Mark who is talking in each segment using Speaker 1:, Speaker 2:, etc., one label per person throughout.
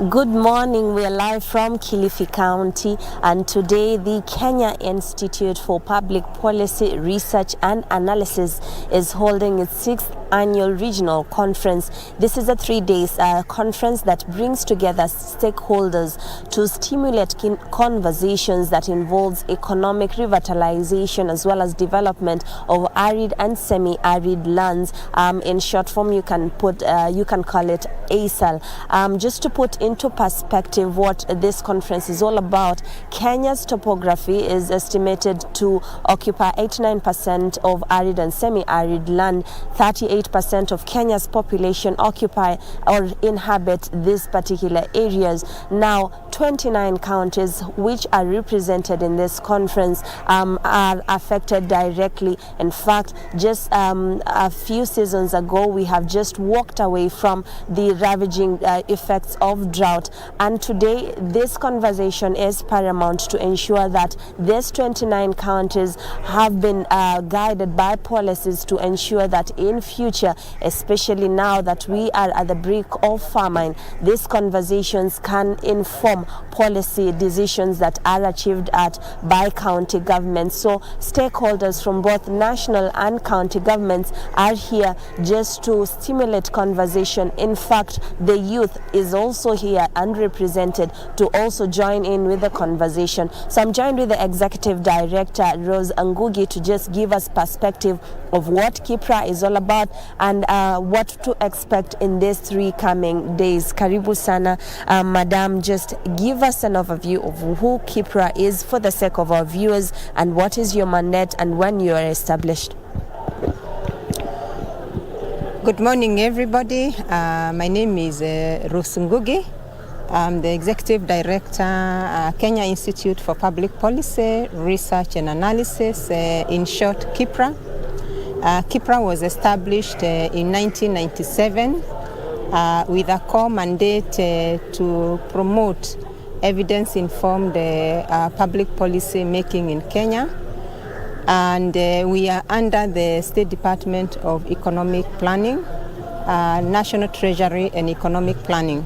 Speaker 1: Good morning. We are live from Kilifi County, and today the Kenya Institute for Public Policy Research and Analysis is holding its 6th annual regional conference. This is a 3-day conference that brings together stakeholders to stimulate conversations that involves economic revitalization as well as development of arid and semi-arid lands. In short form, you can call it ASAL. Just to put into perspective what this conference is all about, Kenya's topography is estimated to occupy 89% of arid and semi-arid land. 38% of Kenya's population occupy or inhabit these particular areas. Now, 29 counties which are represented in this conference are affected directly. In fact, just a few seasons ago, we have just walked away from the ravaging effects of drought, and today this conversation is paramount to ensure that these 29 counties have been guided by policies to ensure that in future, especially now that we are at the brink of famine, these conversations can inform policy decisions that are achieved by county governments. So stakeholders from both national and county governments are here just to stimulate conversation. In fact, the youth is also here and represented to also join in with the conversation. So I'm joined with the Executive Director, Rose Ngugi, to just give us perspective of what KIPPRA is all about and what to expect in these 3 coming days. Karibu sana, Madam, just give us an overview of who KIPPRA is for the sake of our viewers, and what is your mandate and when you are established.
Speaker 2: Good morning, everybody. My name is Rose Ngugi. I'm the Executive Director, Kenya Institute for Public Policy Research and Analysis, in short, KIPPRA. KIPPRA was established in 1997 with a core mandate to promote evidence-informed public policy making in Kenya. And we are under the State Department of Economic Planning, National Treasury and Economic Planning.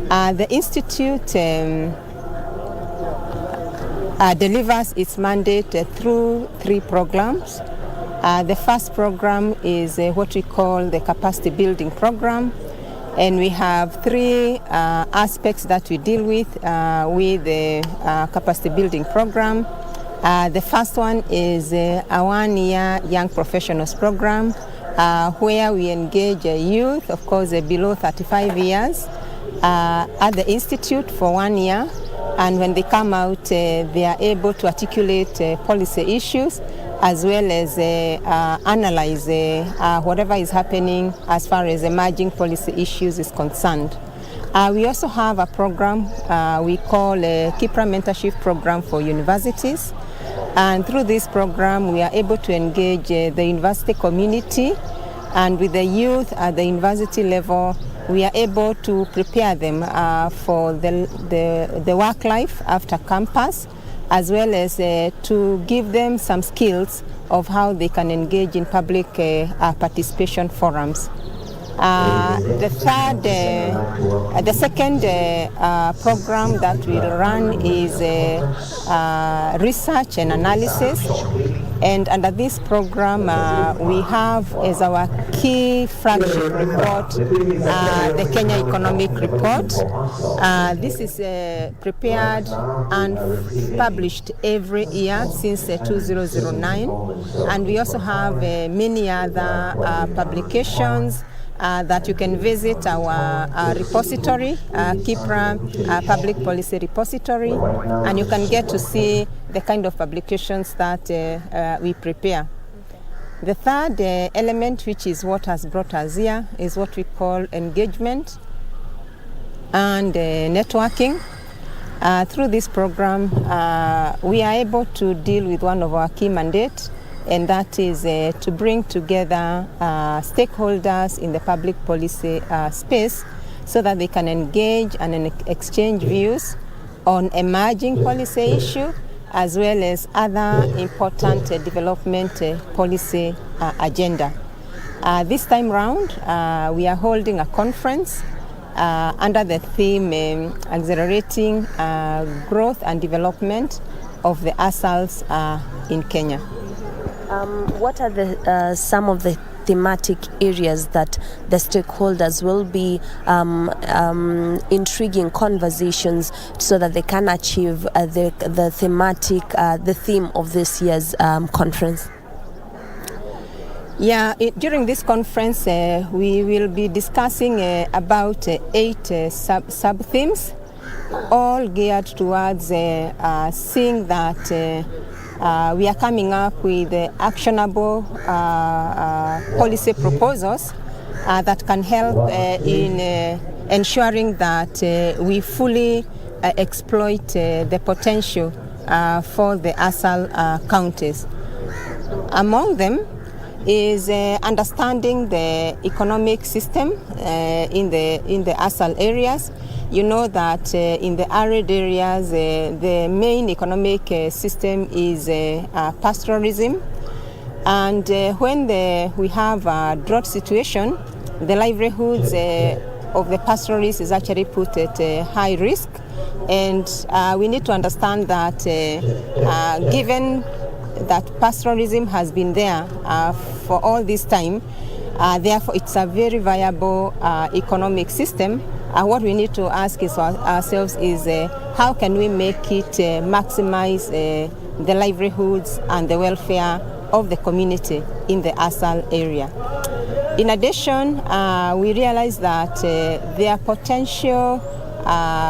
Speaker 2: The Institute delivers its mandate through 3 programs. The first program is what we call the capacity building program, and we have 3 aspects that we deal with the capacity building program. The first one is a 1-year young professionals program where we engage youth, of course, below 35 years at the Institute for 1 year. And when they come out, they are able to articulate policy issues as well as analyze whatever is happening as far as emerging policy issues is concerned. We also have a program we call a KIPPRA Mentorship Program for universities. And through this program, we are able to engage the university community, and with the youth at the university level, we are able to prepare them for the work life after campus, as well as to give them some skills of how they can engage in public participation forums. The second program that we run is research and analysis, and under this program we have as our key flagship report the Kenya Economic Report. This is prepared and published every year since 2009, and we also have many other publications that you can visit our repository, KIPPRA Public Policy Repository, and you can get to see the kind of publications that we prepare. The third element, which is what has brought us here, is what we call engagement and networking. Through this program, we are able to deal with one of our key mandates, and that is to bring together stakeholders in the public policy space so that they can engage and exchange views on emerging policy issues as well as other important development policy agenda. This time round, we are holding a conference under the theme accelerating growth and development of the ASALs in Kenya.
Speaker 1: What are some of the thematic areas that the stakeholders will be intriguing conversations so that they can achieve the theme of this year's conference?
Speaker 2: Yeah, during this conference, we will be discussing about 8 sub-themes, all geared towards seeing that we are coming up with actionable policy proposals that can help in ensuring that we fully exploit the potential for the ASAL counties. Among them is understanding the economic system in the ASAL areas. You know that in the arid areas, the main economic system is pastoralism. And when we have a drought situation, the livelihoods of the pastoralists is actually put at high risk. And we need to understand that given that pastoralism has been there for all this time, therefore it's a very viable economic system. What we need to ask ourselves is how can we make it maximize the livelihoods and the welfare of the community in the ASAL area. In addition, we realize that there are potential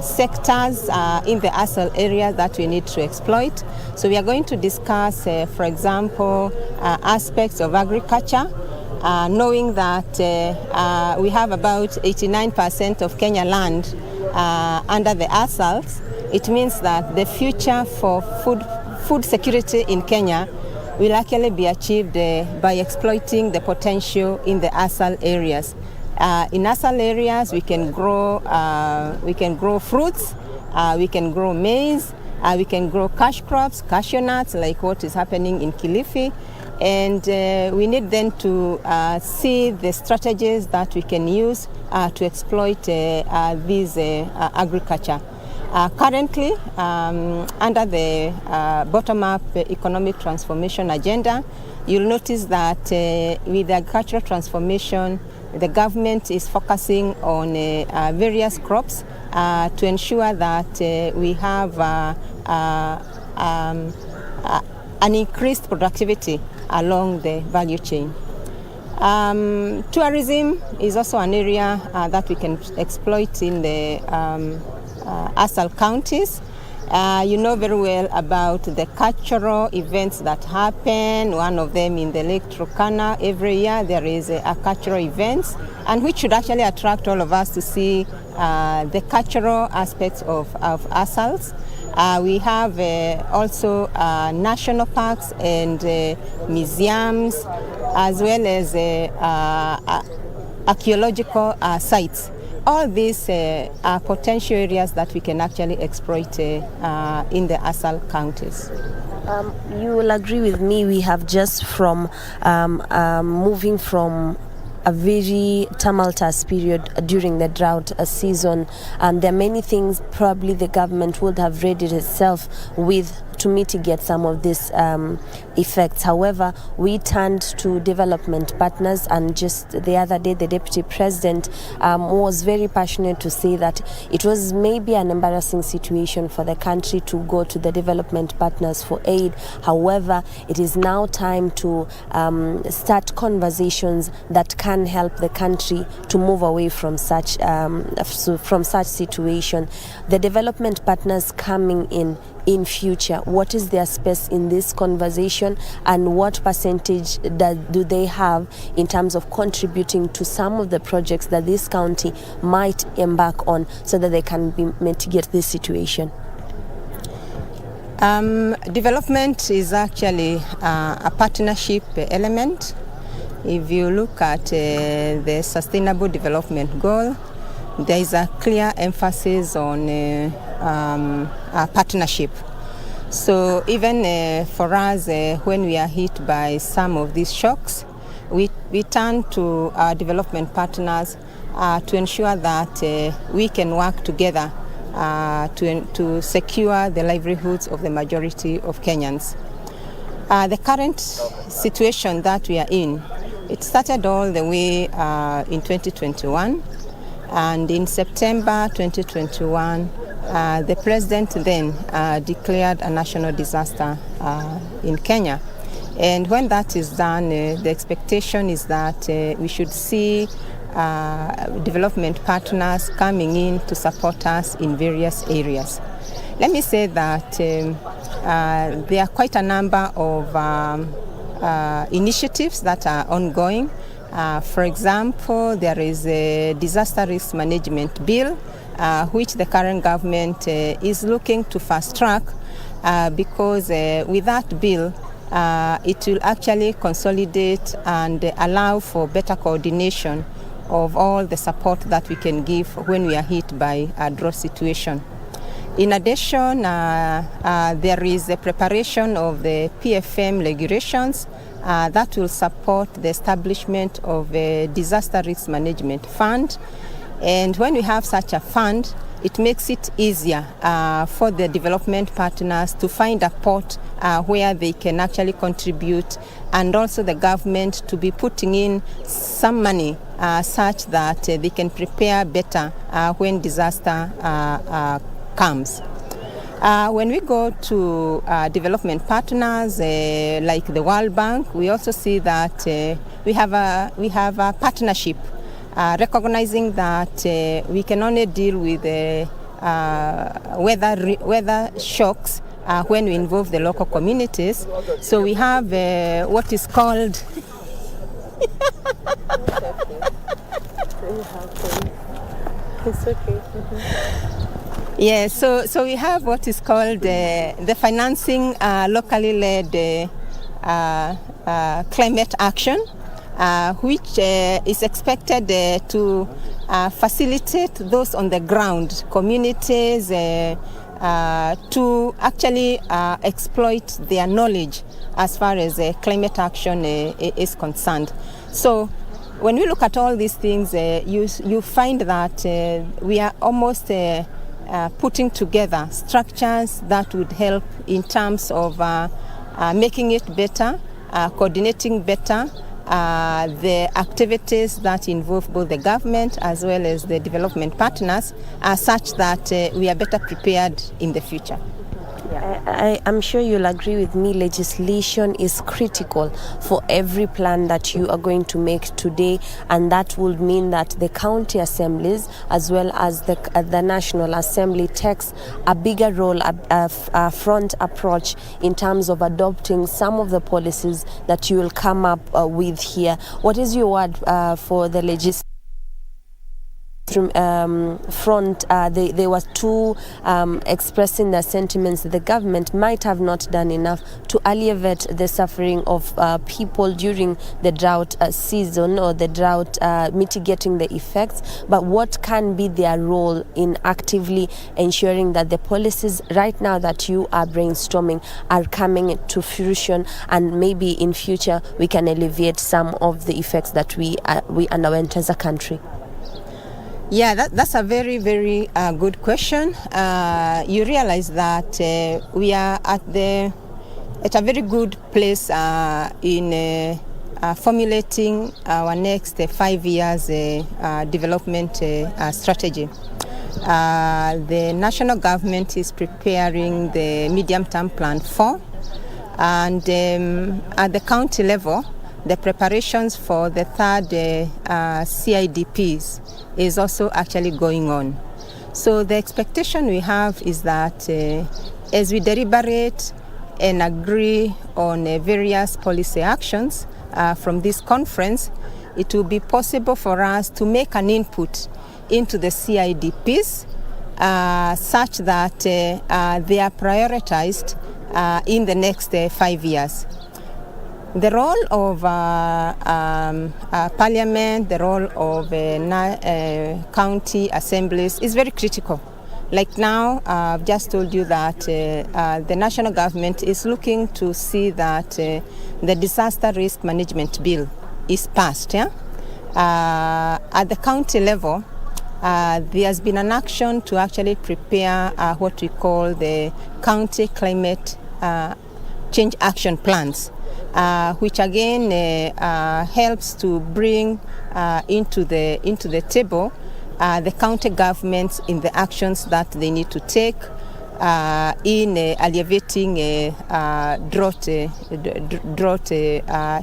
Speaker 2: sectors in the ASAL area that we need to exploit. So we are going to discuss, for example, aspects of agriculture, knowing that we have about 89% of Kenya land under the ASALs. It means that the future for food security in Kenya will actually be achieved by exploiting the potential in the ASAL areas. In ASAL areas, we can grow fruits, we can grow maize, we can grow cash crops, cashew nuts, like what is happening in Kilifi. And we need then to see the strategies that we can use to exploit these agriculture. Currently, under the bottom-up economic transformation agenda, you'll notice that with the agricultural transformation, the government is focusing on various crops to ensure that we have an increased productivity along the value chain. Tourism is also an area that we can exploit in the ASAL counties. You know very well about the cultural events that happen. One of them in the Lake Turkana. Every year there is a cultural event, and which should actually attract all of us to see the cultural aspects of ASALs. We have also national parks and museums, as well as archaeological sites. All these are potential areas that we can actually exploit in the ASAL counties.
Speaker 1: You will agree with me, we have just from moving from a very tumultuous period during the drought season, and there are many things probably the government would have readied itself with to mitigate some of these effects. However, we turned to development partners, and just the other day the Deputy President was very passionate to say that it was maybe an embarrassing situation for the country to go to the development partners for aid. However, it is now time to start conversations that can help the country to move away from such situation. The development partners coming in future, what is their space in this conversation, and what percentage do they have in terms of contributing to some of the projects that this county might embark on so that they can mitigate this situation?
Speaker 2: Development is actually a partnership element. If you look at the Sustainable Development Goal, there is a clear emphasis on partnership. So even for us, when we are hit by some of these shocks, we turn to our development partners to ensure that we can work together to secure the livelihoods of the majority of Kenyans. The current situation that we are in, it started all the way in 2021, and in September 2021, the president then declared a national disaster in Kenya. And when that is done, the expectation is that we should see development partners coming in to support us in various areas. Let me say that there are quite a number of initiatives that are ongoing. For example, there is a disaster risk management bill, which the current government is looking to fast track because with that bill, it will actually consolidate and allow for better coordination of all the support that we can give when we are hit by a drought situation. In addition, there is a preparation of the PFM regulations that will support the establishment of a disaster risk management fund. And when we have such a fund, it makes it easier for the development partners to find a pot where they can actually contribute, and also the government to be putting in some money such that they can prepare better when disaster comes. When we go to development partners like the World Bank, we also see that we have a partnership, recognizing that we can only deal with weather shocks when we involve the local communities. So we have what is called
Speaker 1: It's okay.
Speaker 2: Yeah, so we have what is called the financing locally led climate action, which is expected to facilitate those on the ground, communities, to actually exploit their knowledge as far as climate action is concerned. So when we look at all these things, you find that we are almost putting together structures that would help in terms of making it better, coordinating better the activities that involve both the government as well as the development partners, such that we are better prepared in the future.
Speaker 1: I'm sure you'll agree with me, legislation is critical for every plan that you are going to make today, and that will mean that the county assemblies as well as the National Assembly takes a bigger role, a front approach in terms of adopting some of the policies that you will come up with here. What is your word for the legislation? Front, they were too expressing their sentiments that the government might have not done enough to alleviate the suffering of people during the drought season, or the drought, mitigating the effects. But what can be their role in actively ensuring that the policies right now that you are brainstorming are coming to fruition, and maybe in future we can alleviate some of the effects that we underwent as a country?
Speaker 2: Yeah, that's a very, very good question. You realize that we are at a very good place in formulating our next 5 years development strategy. The national government is preparing the medium-term plan 4, and at the county level, the preparations for the third CIDPs is also actually going on. So the expectation we have is that as we deliberate and agree on various policy actions from this conference, it will be possible for us to make an input into the CIDPs such that they are prioritized in the next 5 years. The role of parliament, the role of county assemblies is very critical. Like now, I've just told you that the national government is looking to see that the disaster risk management bill is passed. Yeah? At the county level, there has been an action to actually prepare what we call the county climate change action plans, which again helps to bring into the table the county governments in the actions that they need to take in alleviating drought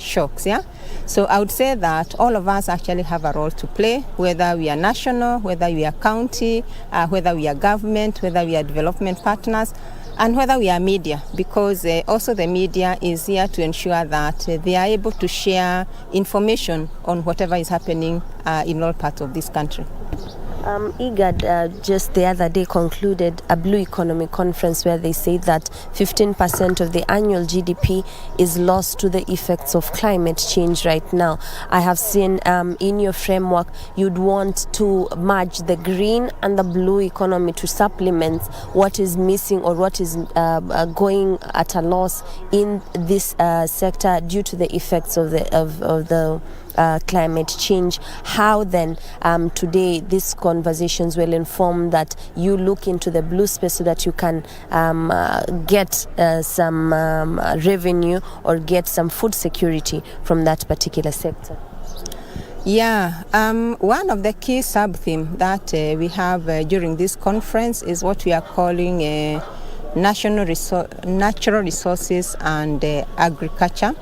Speaker 2: shocks. Yeah, so I would say that all of us actually have a role to play, whether we are national, whether we are county, whether we are government, whether we are development partners, and whether we are media, because also the media is here to ensure that they are able to share information on whatever is happening in all parts of this country.
Speaker 1: IGAD just the other day concluded a Blue Economy Conference where they say that 15% of the annual GDP is lost to the effects of climate change right now. I have seen in your framework you'd want to merge the green and the blue economy to supplement what is missing or what is going at a loss in this sector due to the effects of the climate change. How then today these conversations will inform that you look into the blue space so that you can get some revenue or get some food security from that particular sector?
Speaker 2: Yeah, one of the key sub-themes that we have during this conference is what we are calling natural resources and agriculture.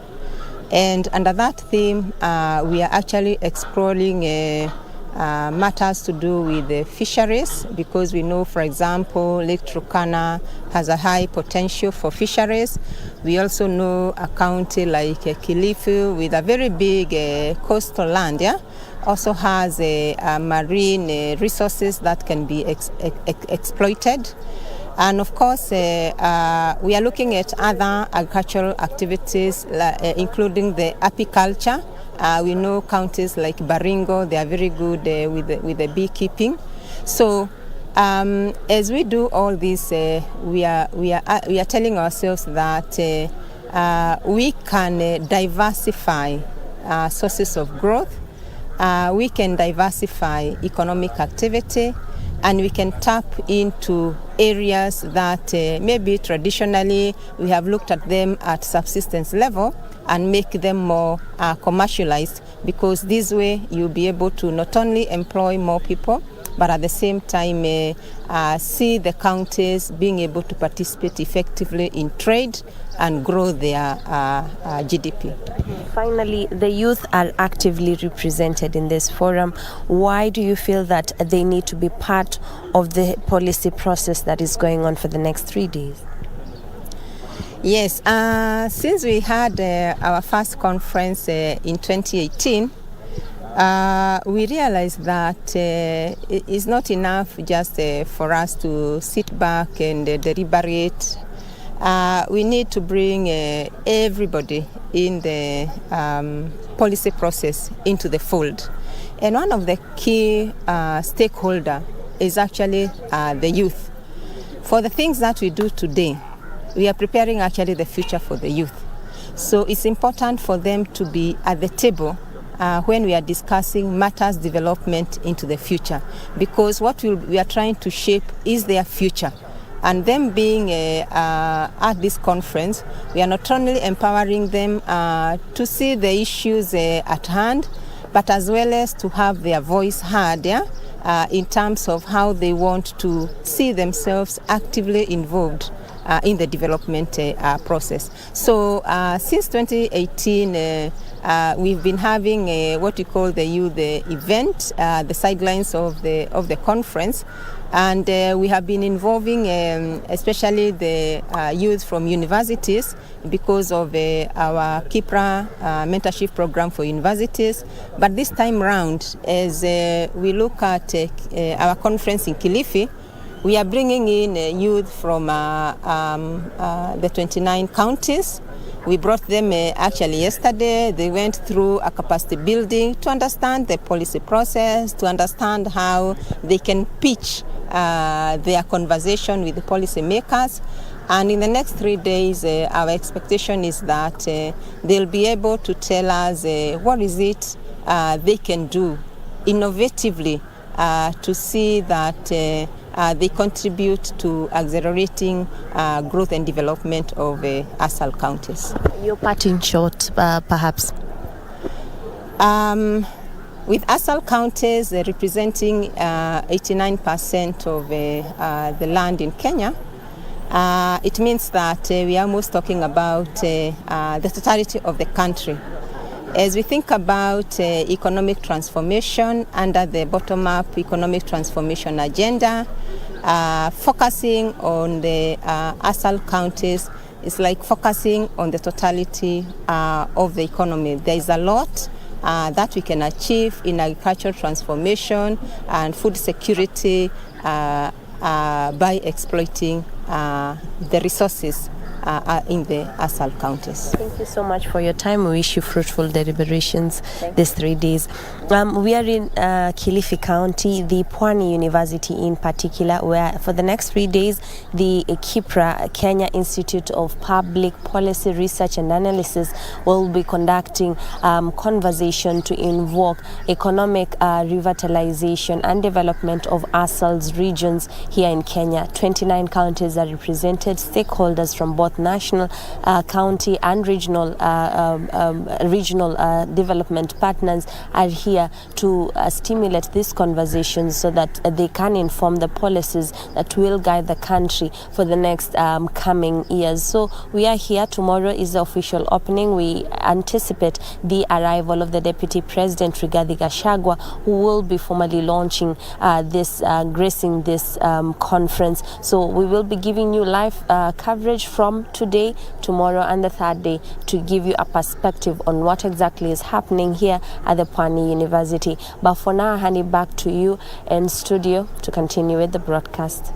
Speaker 2: And under that theme, we are actually exploring matters to do with the fisheries, because we know, for example, Lake Turkana has a high potential for fisheries. We also know a county like Kilifi with a very big coastal land, yeah, also has marine resources that can be exploited. And of course, we are looking at other agricultural activities, including the apiculture. We know counties like Baringo, they are very good with the beekeeping. So as we do all this, we are telling ourselves that we can diversify sources of growth, we can diversify economic activity, and we can tap into areas that maybe traditionally we have looked at them at subsistence level and make them more commercialized, because this way you'll be able to not only employ more people, but at the same time see the counties being able to participate effectively in trade and grow their GDP.
Speaker 1: Finally, the youth are actively represented in this forum. Why do you feel that they need to be part of the policy process that is going on for the next 3 days?
Speaker 2: Yes, since we had our first conference in 2018, we realized that it's not enough just for us to sit back and deliberate. We need to bring everybody in the policy process into the fold. And one of the key stakeholders is actually the youth. For the things that we do today, we are preparing actually the future for the youth. So it's important for them to be at the table when we are discussing matters development into the future, because what we are trying to shape is their future. And them being at this conference, we are not only empowering them to see the issues at hand, but as well as to have their voice heard, in terms of how they want to see themselves actively involved in the development process. So since 2018, we've been having what we call the youth event, the sidelines of the conference. And we have been involving especially the youth from universities because of our KIPPRA mentorship program for universities. But this time round, as we look at our conference in Kilifi, we are bringing in youth from the 29 counties. We brought them actually yesterday. They went through a capacity building to understand the policy process, to understand how they can pitch their conversation with the policy makers. And in the next 3 days, our expectation is that they'll be able to tell us what is it they can do innovatively to see that they contribute to accelerating growth and development of ASAL counties.
Speaker 1: Your parting shot, perhaps.
Speaker 2: With ASAL counties representing 89% of the land in Kenya, it means that we are almost talking about the totality of the country. As we think about economic transformation under the bottom-up economic transformation agenda, focusing on the ASAL counties is like focusing on the totality of the economy. There is a lot that we can achieve in agricultural transformation and food security by exploiting the resources in the ASAL counties.
Speaker 1: Thank you so much for your time. We wish you fruitful deliberations these 3 days. We are in Kilifi County, the Pwani University in particular, where for the next 3 days, the KIPPRA, Kenya Institute of Public Policy Research and Analysis, will be conducting conversation to invoke economic revitalization and development of ASAL's regions here in Kenya. 29 counties are represented. Stakeholders from both national, county and regional development partners are here to stimulate these conversations so that they can inform the policies that will guide the country for the next coming years. So we are here. Tomorrow is the official opening. We anticipate the arrival of the Deputy President Rigathi Gachagua, who will be formally launching gracing this conference. So we will be giving you live coverage from today, tomorrow and the third day to give you a perspective on what exactly is happening here at the Pwani University. But for now, I hand it back to you in studio to continue with the broadcast.